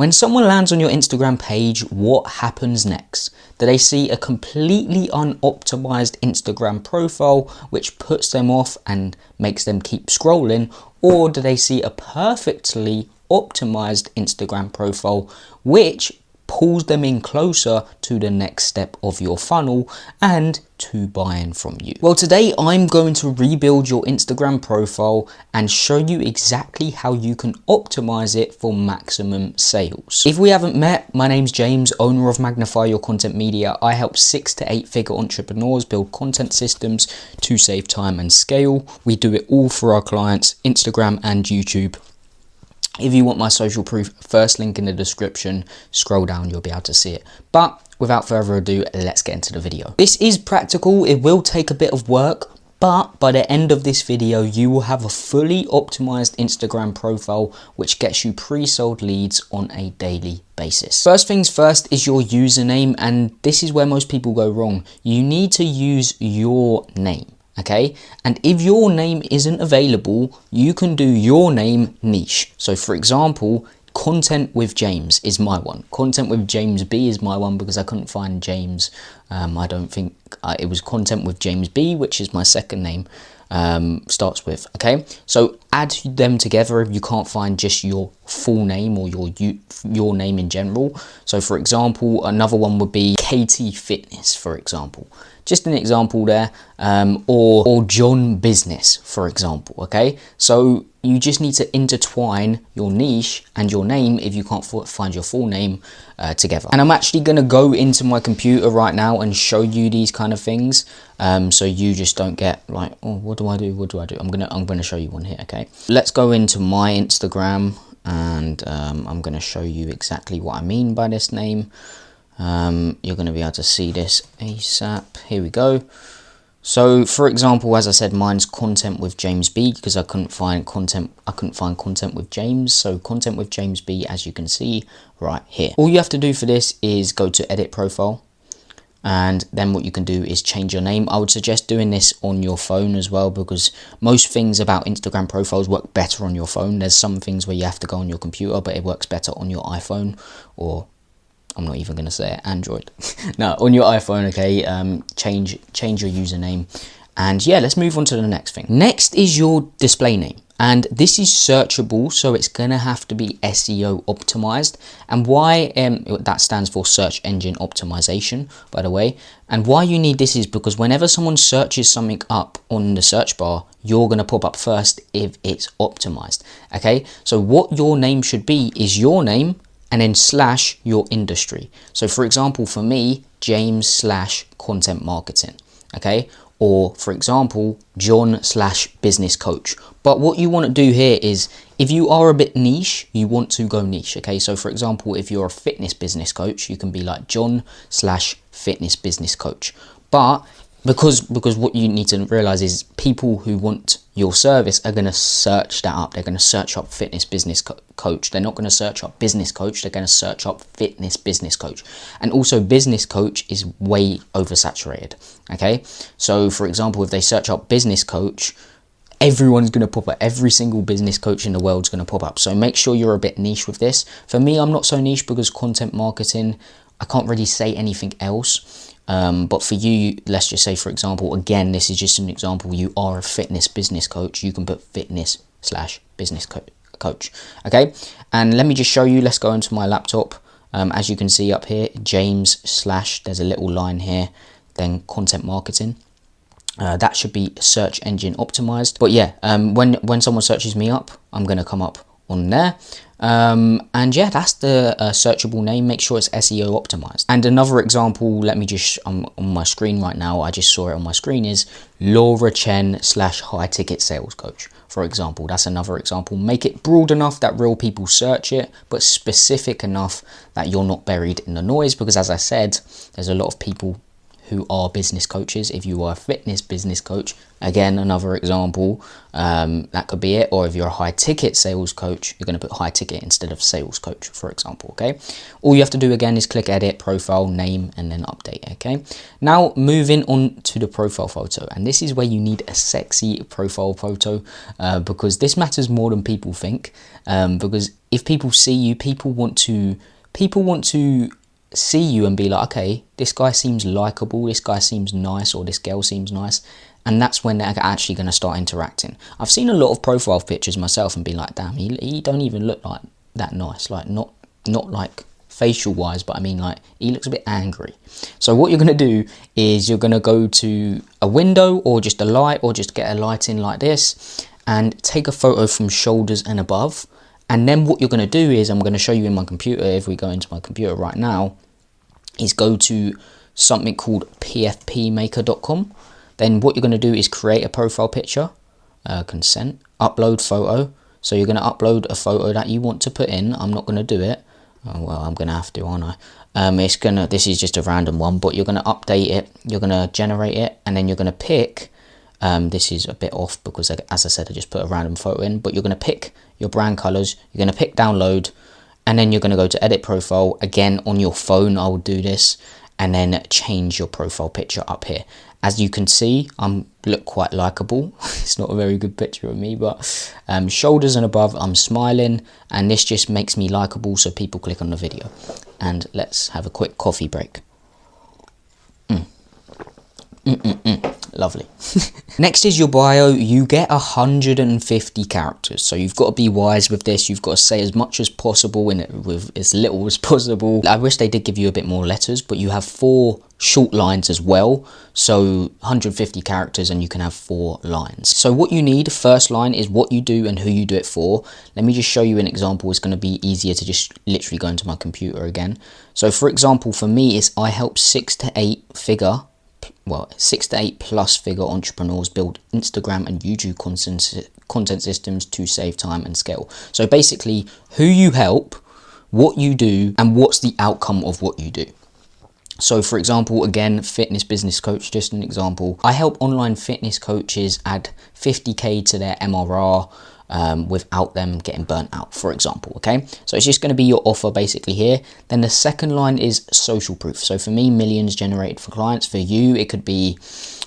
When someone lands on your Instagram page, what happens next? Do they see a completely unoptimized Instagram profile which puts them off and makes them keep scrolling? Or do they see a perfectly optimized Instagram profile which pulls them in closer to the next step of your funnel and to buying from you? Well, today I'm going to rebuild your Instagram profile and show you exactly how you can optimize it for maximum sales. If we haven't met, my name's James, owner of Magnify Your Content Media. I help 6 to 8 figure entrepreneurs build content systems to save time and scale. We do it all for our clients, Instagram and YouTube. If you want my social proof, first link in the description, scroll down, you'll be able to see it. But without further ado, let's get into the video. This is practical, it will take a bit of work, but by the end of this video, you will have a fully optimized Instagram profile, which gets you pre-sold leads on a daily basis. First things first is your username, and this is where most people go wrong. You need to use your name. Okay, and if your name isn't available, you can do your name niche. So for example, content with James is my one. Content with James B is my one because I couldn't find James. I don't think it was content with James B, which is my second name. Starts with. Okay, so add them together if you can't find just your full name or your name in general. So for example, another one would be KT Fitness, for example. Just an example there, or John Business, for example. Okay, so you just need to intertwine your niche and your name if you can't find your full name together. And I'm actually going to go into my computer right now and show you these kind of things, so you just don't get like, oh, what do I do? I'm gonna show you one here. Okay, let's go into my Instagram, and I'm gonna show you exactly what I mean by this name. You're going to be able to see this ASAP. Here we go. So for example, as I said, mine's content with James B because I couldn't find content with James. So content with James B, as you can see right here. All you have to do for this is go to edit profile, and then what you can do is change your name. I would suggest doing this on your phone as well, because most things about Instagram profiles work better on your phone. There's some things where you have to go on your computer, but it works better on your iPhone, or I'm not even going to say it, Android. No, on your iPhone. Okay, change your username. And yeah, let's move on to the next thing. Next is your display name, and this is searchable, so it's going to have to be SEO optimized. And why that stands for search engine optimization, by the way. And why you need this is because whenever someone searches something up on the search bar, you're going to pop up first if it's optimized. Okay, so what your name should be is your name and then slash your industry. So for example, for me, James / content marketing. Okay, or for example, John / business coach. But what you want to do here is, if you are a bit niche, you want to go niche. Okay, so for example, if you're a fitness business coach, you can be like John / fitness business coach. But because what you need to realize is people who want your service are going to search that up. They're going to search up fitness business coach. They're not going to search up business coach. They're going to search up fitness business coach. And also business coach is way oversaturated. Okay, so for example, if they search up business coach, everyone's going to pop up. Every single business coach in the world is going to pop up. So make sure you're a bit niche with this. For me, I'm not so niche because content marketing, I can't really say anything else. But for you, let's just say, for example, again, this is just an example, you are a fitness business coach, you can put fitness / business coach. Okay, and let me just show you. Let's go into my laptop. As you can see up here, James / there's a little line here, then content marketing. That should be search engine optimized. But yeah, when someone searches me up, I'm going to come up on there. And yeah, that's the searchable name. Make sure it's SEO optimized. And another example, let me just, on my screen right now, I just saw it on my screen, is Laura Chen / high ticket sales coach. For example, that's another example. Make it broad enough that real people search it, but specific enough that you're not buried in the noise, because as I said, there's a lot of people who are business coaches. If you are a fitness business coach, again, another example, that could be it. Or if you're a high ticket sales coach, you're going to put high ticket instead of sales coach, for example. Okay, all you have to do again is click edit, profile, name, and then update. Okay, now moving on to the profile photo, and this is where you need a sexy profile photo, because this matters more than people think. Because if people see you, people want to see you and be like, okay, this guy seems likable, this guy seems nice, or this girl seems nice, and that's when they're actually going to start interacting. I've seen a lot of profile pictures myself and be like, damn, he don't even look like that nice, like not like facial wise, but I mean like he looks a bit angry. So what you're going to do is you're going to go to a window or just a light, or just get a light in like this, and take a photo from shoulders and above. And then what you're going to do is, I'm going to show you in my computer, if we go into my computer right now, is go to something called pfpmaker.com. Then what you're going to do is create a profile picture, consent, upload photo. So you're going to upload a photo that you want to put in. I'm not going to do it. Oh, well, I'm going to have to, aren't I? This is just a random one, but you're going to update it. You're going to generate it, and then you're going to pick. This is a bit off because, as I said, I just put a random photo in, but you're going to pick your brand colors, you're going to pick download, and then you're going to go to edit profile. Again, on your phone, I will do this, and then change your profile picture up here. As you can see, I look quite likable. It's not a very good picture of me, but shoulders and above, I'm smiling, and this just makes me likable, so people click on the video. And let's have a quick coffee break. Lovely. Next is your bio. You get 150 characters, so you've got to be wise with this. You've got to say as much as possible in it with as little as possible. I wish they did give you a bit more letters, but you have 4 short lines as well, so 150 characters, and you can have 4 lines. So what you need, first line, is what you do and who you do it for. Let me just show you an example. It's going to be easier to just literally go into my computer again. So for example, for me, it's I help 6 to 8 plus figure entrepreneurs build Instagram and YouTube content systems to save time and scale. So basically, who you help, what you do, and what's the outcome of what you do. So for example, again, fitness business coach, just an example. I help online fitness coaches add 50k to their MRR without them getting burnt out, for example. Okay, so it's just going to be your offer basically here. Then the second line is social proof. So for me, millions generated for clients. For you, it could be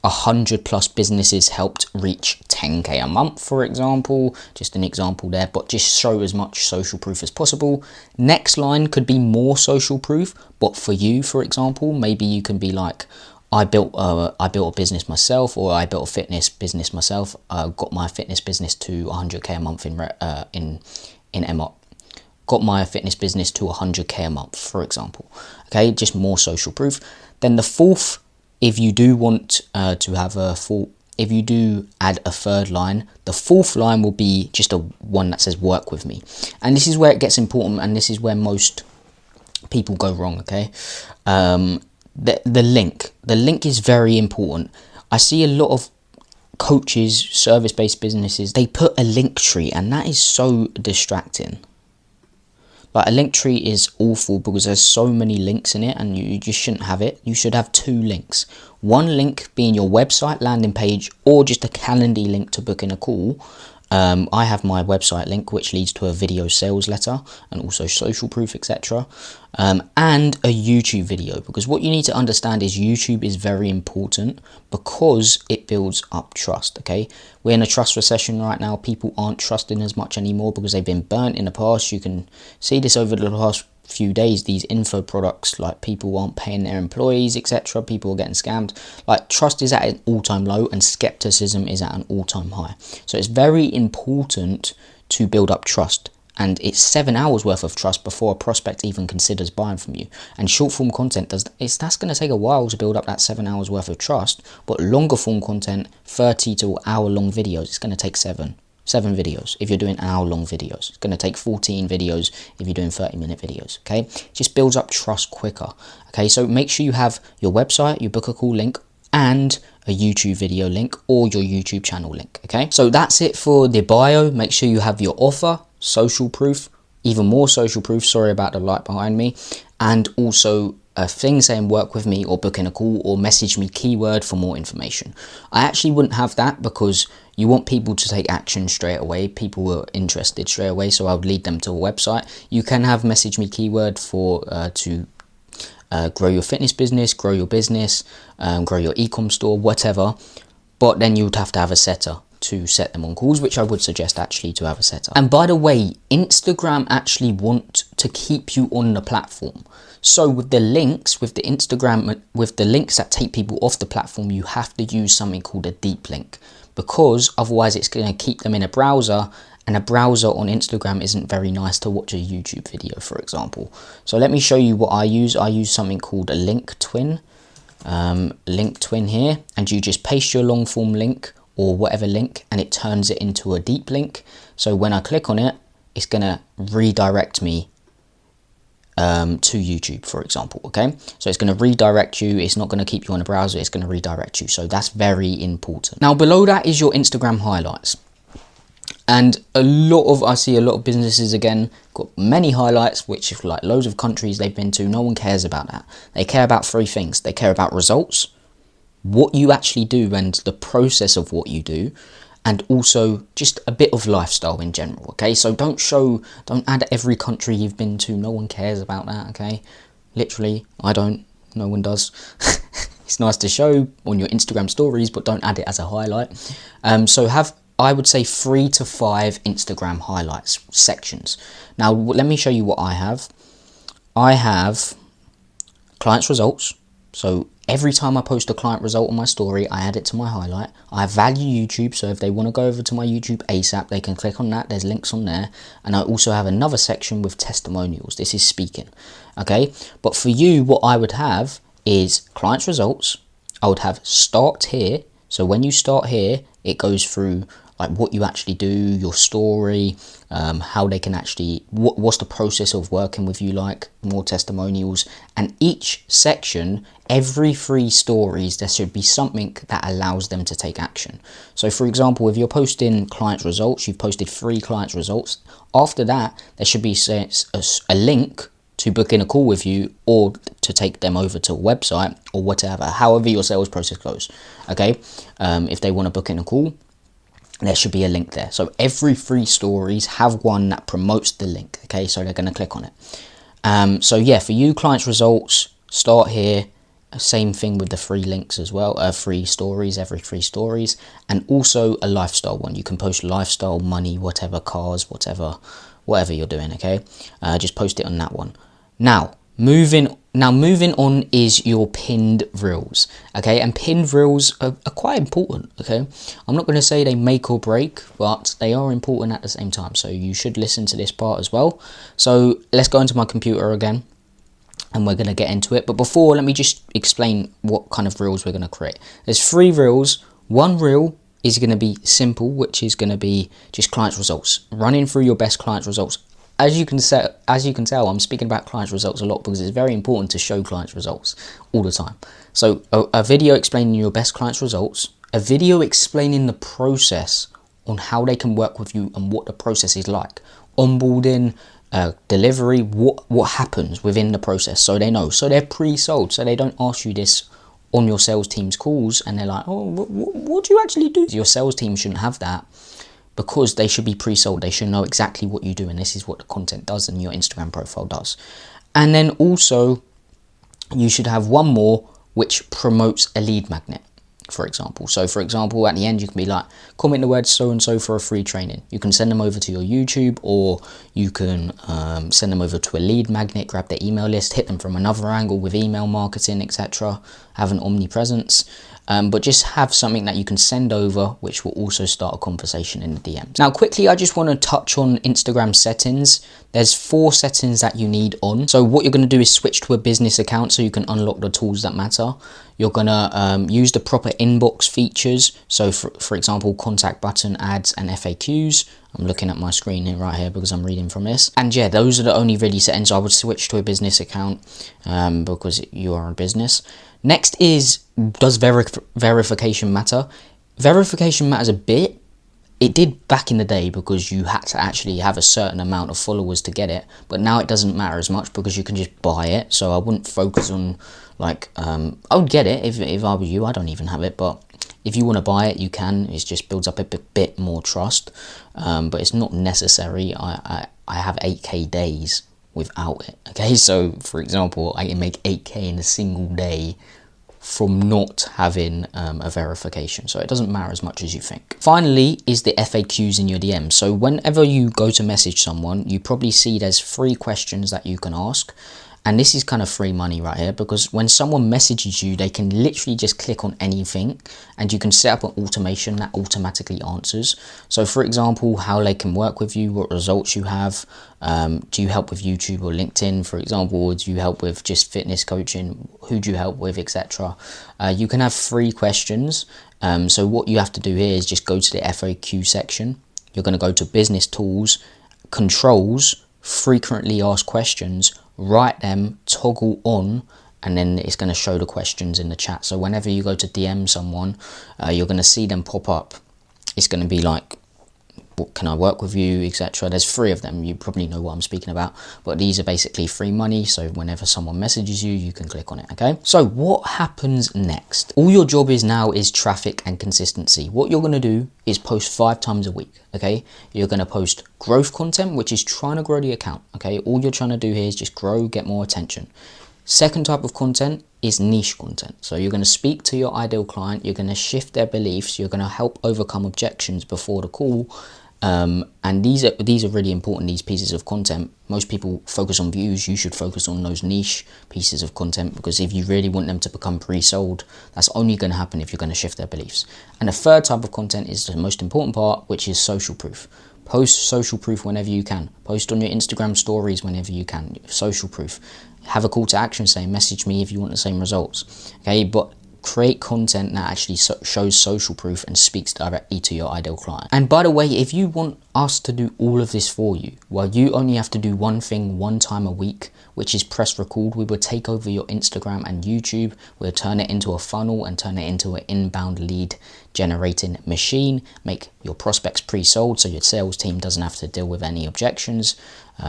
100 plus businesses helped reach 10k a month, for example. Just an example there, but just show as much social proof as possible. Next line could be more social proof, but for you, for example, maybe you can be like, I built a business myself, or I built a fitness business myself. Got my fitness business to 100k a month in MR. Got my fitness business to 100k a month, for example. Okay, just more social proof. Then the fourth, if you do want to have if you do add a third line, the fourth line will be just a one that says work with me. And this is where it gets important, and this is where most people go wrong. Okay. The link is very important. I see a lot of coaches, service-based businesses, they put a link tree, and that is so distracting. Like, a link tree is awful because there's so many links in it, and you just shouldn't have it. You should have 2 links. One link being your website landing page, or just a Calendly link to book in a call. I have my website link, which leads to a video sales letter and also social proof, etc. And a YouTube video, because what you need to understand is YouTube is very important because it builds up trust. Okay, we're in a trust recession right now. People aren't trusting as much anymore because they've been burnt in the past. You can see this over the past few days. These info products, like, people aren't paying their employees, etc. People are getting scammed. Like, trust is at an all-time low, and skepticism is at an all-time high. So it's very important to build up trust, and it's 7 hours worth of trust before a prospect even considers buying from you. And short form content that's going to take a while to build up that 7 hours worth of trust, but longer form content, 30 to hour long videos, it's going to take 7 videos if you're doing hour-long videos. It's going to take 14 videos if you're doing 30-minute videos. Okay, just builds up trust quicker. Okay, so make sure you have your website, your book a call link, and a YouTube video link, or your YouTube channel link. Okay, so that's it for the bio. Make sure you have your offer, social proof, even more social proof, sorry about the light behind me, and also a thing saying work with me or book in a call or message me keyword for more information. I actually wouldn't have that because you want people to take action straight away. People were interested straight away, so I would lead them to a website. You can have message me keyword for to grow your fitness business, grow your business, grow your e-com store, whatever. But then you would have to have a setter to set them on calls, which I would suggest actually to have a setter. And by the way, Instagram actually want to keep you on the platform. So with the links, with the Instagram, with the links that take people off the platform, you have to use something called a deep link, because otherwise it's going to keep them in a browser, and a browser on Instagram isn't very nice to watch a YouTube video, for example. So let me show you what I use. I use something called a link twin. Link twin here, and you just paste your long form link or whatever link and it turns it into a deep link. So when I click on it, it's going to redirect me to YouTube, for example. Okay, so it's going to redirect you. It's not going to keep you on a browser, it's going to redirect you. So that's very important. Now below that is your Instagram highlights, and I see a lot of businesses again got many highlights, which if like loads of countries they've been to, no one cares about that. They care about three things. They care about results, what you actually do and the process of what you do, and also just a bit of lifestyle in general. Okay, so don't add every country you've been to. No one cares about that. Okay, literally, I don't, no one does. It's nice to show on your Instagram stories, but don't add it as a highlight. So have, I would say, 3 to 5 Instagram highlights sections. Now let me show you what I have. I have clients results. So every time I post a client result on my story, I add it to my highlight. I have value YouTube, so if they want to go over to my YouTube ASAP, they can click on that. There's links on there. And I also have another section with testimonials. This is speaking. Okay, but for you, what I would have is clients results. I would have start here. So when you start here, it goes through like what you actually do, your story, how they can actually, what's the process of working with you, like more testimonials. And each section, every 3 stories, there should be something that allows them to take action. So for example, if you're posting clients results, you've posted 3 clients results. After that, there should be a link to book in a call with you or to take them over to a website or whatever, however your sales process goes. Okay, if they want to book in a call, there should be a link there. So every 3 stories have one that promotes the link. Okay, so they're going to click on it. So yeah, for you, clients results, start here. Same thing with the 3 links as well. 3 stories, every 3 stories, and also a lifestyle one. You can post lifestyle, money, whatever, cars, whatever you're doing. Okay, just post it on that one. Now moving on is your pinned reels. Okay, and pinned reels are quite important. Okay, I'm not going to say they make or break, but they are important at the same time, so you should listen to this part as well. So let's go into my computer again and we're going to get into it. But before, let me just explain what kind of reels we're going to create. There's 3 reels. One reel is going to be simple, which is going to be just clients results, running through your best clients results. As you can tell, I'm speaking about clients results a lot because it's very important to show clients results all the time. So a video explaining your best clients results, a video explaining the process on how they can work with you and what the process is like, onboarding, delivery, what happens within the process, so they know, so they're pre-sold, so they don't ask you this on your sales team's calls and they're like, oh, what do you actually do? Your sales team shouldn't have that, because they should be pre-sold. They should know exactly what you do, and this is what the content does and your Instagram profile does. And then also you should have one more which promotes a lead magnet, for example. So for example, at the end you can be like, comment the word so and so for a free training. You can send them over to your YouTube, or you can send them over to a lead magnet, grab their email list, hit them from another angle with email marketing, etc. Have an omnipresence. But just have something that you can send over, which will also start a conversation in the DMs. Now quickly, I just want to touch on Instagram settings. There's 4 settings that you need on. So what you're going to do is switch to a business account so you can unlock the tools that matter. You're going to use the proper inbox features. So for example, contact button, ads and FAQs. I'm looking at my screen here right here because I'm reading from this. And yeah, those are the only really settings. I would switch to a business account because you are a business. Next is, does verification matter? Verification matters a bit, It did back in the day because you had to actually have a certain amount of followers to get it, but now it doesn't matter as much because you can just buy it. So I wouldn't focus on like, I would get it if I were you. I don't even have it, but if you want to buy it, you can. It just builds up a bit more trust, but it's not necessary. I have 8k days without it. Okay, so for example, I can make 8k in a single day from not having a verification, so it doesn't matter as much as you think. Finally is the FAQs in your DM. So whenever you go to message someone, you probably see there's 3 questions that you can ask, and this is kind of free money right here, because when someone messages you, they can literally just click on anything and you can set up an automation that automatically answers. So for example, how they can work with you, what results you have, do you help with YouTube or LinkedIn, for example, or do you help with just fitness coaching, who do you help with, etc. You can have 3 questions. So what you have to do here is just go to the FAQ section. You're going to go to business tools, controls, frequently asked questions, write them, toggle on, and then it's going to show the questions in the chat. So whenever you go to DM someone, you're going to see them pop up. It's going to be like, what can I work with you, etc. There's 3 of them. You probably know what I'm speaking about, but these are basically free money. So whenever someone messages you, you can click on it. Okay, so what happens next? All your job is now is traffic and consistency. What you're going to do is post 5 times a week. Okay, you're going to post growth content, which is trying to grow the account. Okay, all you're trying to do here is just grow, get more attention. Second type of content is niche content. So you're going to speak to your ideal client, you're going to shift their beliefs, you're going to help overcome objections before the call. And these are really important, these pieces of content. Most people focus on views. You should focus on those niche pieces of content, because if you really want them to become pre-sold, that's only going to happen if you're going to shift their beliefs. And the third type of content is the most important part, which is social proof. Post social proof whenever you can. Post on your Instagram stories whenever you can. Social proof. Have a call to action saying message me if you want the same results. Okay, but create content that actually shows social proof and speaks directly to your ideal client. And by the way, if you want us to do all of this for you, well, you only have to do one thing 1 time a week, which is press record. We will take over your Instagram and YouTube. We'll turn it into a funnel and turn it into an inbound lead generating machine, make your prospects pre-sold so your sales team doesn't have to deal with any objections.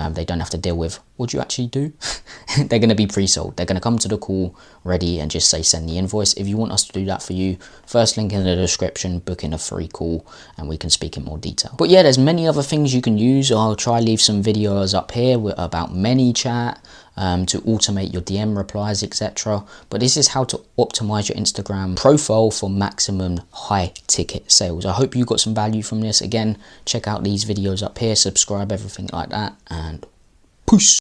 They don't have to deal with, what do you actually do? They're going to be pre-sold. They're going to come to the call ready and just say send the invoice. If you want us to do that for you, first link in the description, book in a free call and we can speak in more detail. But yeah, there's many other things you can use. I'll try leave some videos up here about ManyChat, to automate your DM replies, etc. But this is how to optimize your Instagram profile for maximum high ticket sales. I hope you got some value from this. Again, check out these videos up here, subscribe, everything like that, and peace.